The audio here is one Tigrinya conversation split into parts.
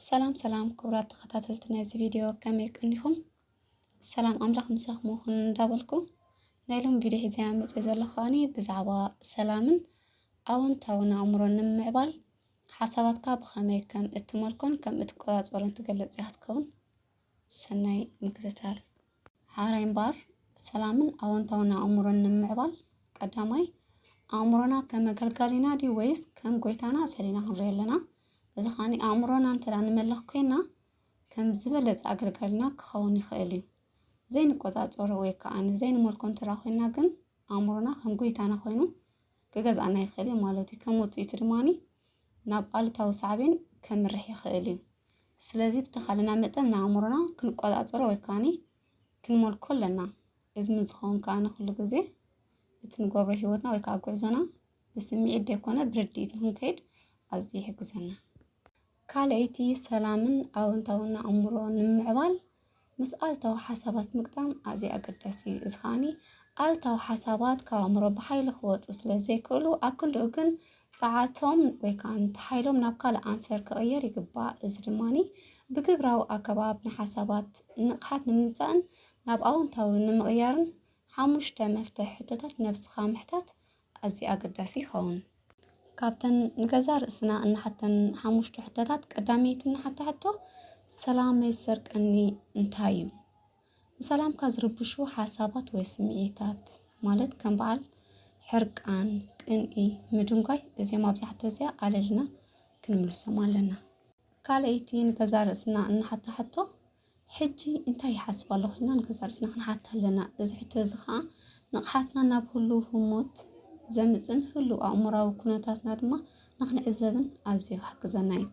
ሰላም ክብራት ተኸታተልቲ ነዚ ቪድዮ ከመይ ቀኒኹም ሰላም ኣምላኽ ምሳኹም ይኹን እንዳበልኩ ናይ ሎም ቪድዮ ሒዘ መፅእ ዘለኹ ብዛዕባ ሰላምን ኣወንታውን ኣእምሮን ንምዕባል ሓሳባትካ ብኸመይ ከም እትመልኮን ከም እትቆፃፀርን ትገልጽ ኢኻ ትከውን ሰናይ ምክትታል ሓራይ እምበር ሰላምን ኣወንታውን ኣእምሮን ንምዕባል ቀዳማይ ኣእምሮና ከም መገልገሊና ዲ ወይስ ከም ጎይታና ፈሊና ክንሪኦ ኣለና እዚ ኻኒ ኣእምሮና እንተዳ ንመለኽ ኮይና ከም ዝበለፀ ኣገልጋሊና ክኸውን ይኽእል እዩ ዘይንቆፃፀሮ ወይ ከዓ ዘይንመልኮ እንተዳ ኮይና ግን ኣእምሮና ከም ጎይታና ኮይኑ ክገዝኣና ይኽእል እዩ ማለት እዩ ከም ውፅኢቱ ድማኒ ናብ ኣሉታዊ ሳዕቤን ከምርሕ ይኽእል እዩ ስለዚ ብተኻለና መጠን ንኣእምሮና ክንቆፃፀሮ ወይ ከዓ ክንመልኮ ኣለና እዚ ንዝኸውን ከዓ ኩሉ ግዜ እቲ ንገብሮ ሂወትና ወይ ከዓ ጉዕዞና ብስምዒት ዘይኮነ ብርድኢት ንክንከይድ ኣዝዩ ይሕግዘና ካልአይቲ ሰላምን ኣወንታውን ኣእምሮ ንምዕባል ምስ ኣሉታዊ ሓሳባት ምግጣም ኣዝዩ ኣገዳሲ እዩ እዚ ኸዓኒ ኣሉታዊ ሓሳባት ካብ ኣእምሮ ብሓይሊ ክወፁ ስለዘይክእሉ ኣብ ኩልኡ ግን ፀዓቶም ወይ ከዓ ሓይሎም ናብ ካልእ ኣንፈር ክቕየር ይግባእ እዚ ድማኒ ብግብራዊ ኣገባብ ንሓሳባት ንቕሓት ንምምፃእን ናብ ኣወንታዊ ንምቕያርን 5 መፍትሒ ሕቶታት ነብስኻ ምሕታት ኣዝዩ ኣገዳሲ ይኸውን ካብተን ንገዛ ርእስና እንሓተን 5 ሕቶታት ቀዳመይቲ እንሓቶ ሕቶ ሰላመይ ዝሰርቀኒ እንታይ እዩ ሰላምካ ዝርብሹ ሓሳባት ወይ ስምዒታት ማለት ከም በዓል ሕርቃን ቅንኢ ምድንጓይ እዚኦም ኣብዛሕትኡ ግዜ ኣለልና ክንምልሶም ኣለና ካልአይቲ ንገዛ ርእስና እንሓቶ ሕቶ ሕጂ እንታይ ይሓስብ ኣለኹ ኢልና ንገዛ ርእስና ክንሓቱ ኣለና እዚ ሕቶ እዚ ከዓ ንቕሓትና ናብ ህሉ ህሞት ዘምፅን ህሉ ኣእምራዊ ኩነታትና ድማ ንኽንዕዘብን ኣዝዩ ክሕግዘና እዩ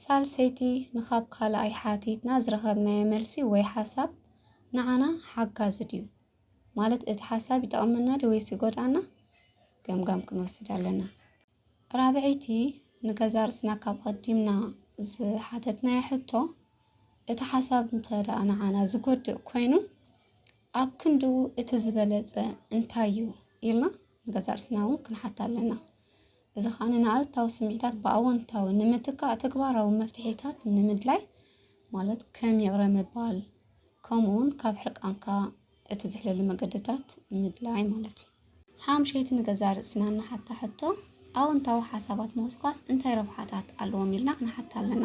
ሳልሰይቲ ንኻብ ካልኣይ ሓቲትና ዝረኸብናዮ መልሲ ወይ ሓሳብ ንዓና ሓጋዚ ድዩ ማለት እቲ ሓሳብ ይጠቕመና ዶ ወይስ ይጎድኣና ገምጋም ክንወስድ ኣለና ራብዐይቲ ንገዛ ርእስና ካብ ቀዲምና ዝሓተትናዮ ሕቶ እቲ ሓሳብ እንተደኣ ንዓና ዝጎድእ ኮይኑ ኣብ ክንዱ እቲ ዝበለፀ እንታይ እዩ ኢልና ንገዛ ርእስና እውን ክንሓቱ ኣለና እዚ ኸዓ ንኣሉታዊ ስምዒታት ብኣወንታዊ ንምትካእ ተግባራዊ መፍትሒታት ንምድላይ ማለት ከም ይቕረ ምባል ከምኡውን ካብ ሕርቃንካ እትዝሕለሉ መገድታት ምድላይ ማለት እዩ ሓምሸይቲ ንገዛ ርእስና እንሓቶ ሕቶ ኣወንታዊ ሓሳባት ምውሳኽ እንታይ ረብሓታት ኣለዎም ኢልና ክንሓቱ ኣለና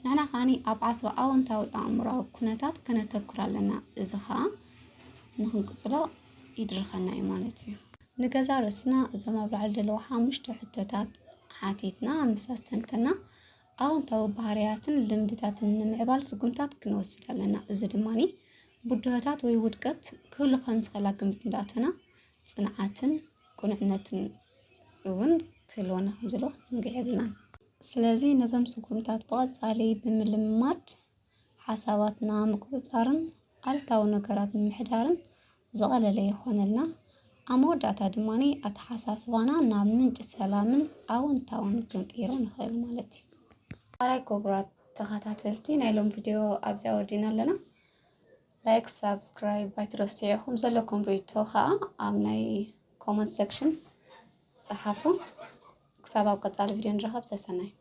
ንሕና ኸዓኒ ኣብ ዓፅቢ ኣወንታዊ ኣእምሮኣዊ ኩነታት ከነተኩር ኣለና እዚ ኸዓ ንኽንቅፅሎ ይድርኸና እዩ ማለት እዩ ንገዛ ርእስና እዞም ኣብ ላዕሊ ዘለዉ 5 ሕቶታት ሓቲትና ምስ ኣስተንተና ኣወንታዊ ባህርያትን ልምድታትን ንምዕባል ስጉምታት ክንወስድ ኣለና እዚ ድማኒ ብድሆታት ወይ ውድቀት ክህሉ ከም ዝኽእል ግምት እንዳኣተና ፅንዓትን ቁኑዕነትን እውን ክህልወና ከም ዘለዎ ክንፅንግዕ የብልናን ስለዚ ነዞም ስጉምታት ብቐፃሊ ብምልምማድ ሓሳባትና ምቁፅፃርን ኣሉታዊ ነገራት ምምሕዳርን ዝቐለለ ይኾነልና ኣብ መወዳእታ ድማኒ ኣተሓሳስባና ናብ ምንጪ ሰላምን ኣወንታውን ክንቅይሮ ንኽእል ማለት እዩ ሓራይ ክቡራት ተኸታተልቲ ናይ ሎም ቪድዮ ኣብዚ ኣወዲና ኣለና ላይክ ሳብስክራይብ ኣይትረስዑ ኢኹም ዘለኩም ሪቶ ከዓ ኣብ ናይ ኮመንት ሴክሽን ፀሓፉ ክሳብ ኣብ ቀፃሊ ቪድዮ ንረኸብ ዘሰናይ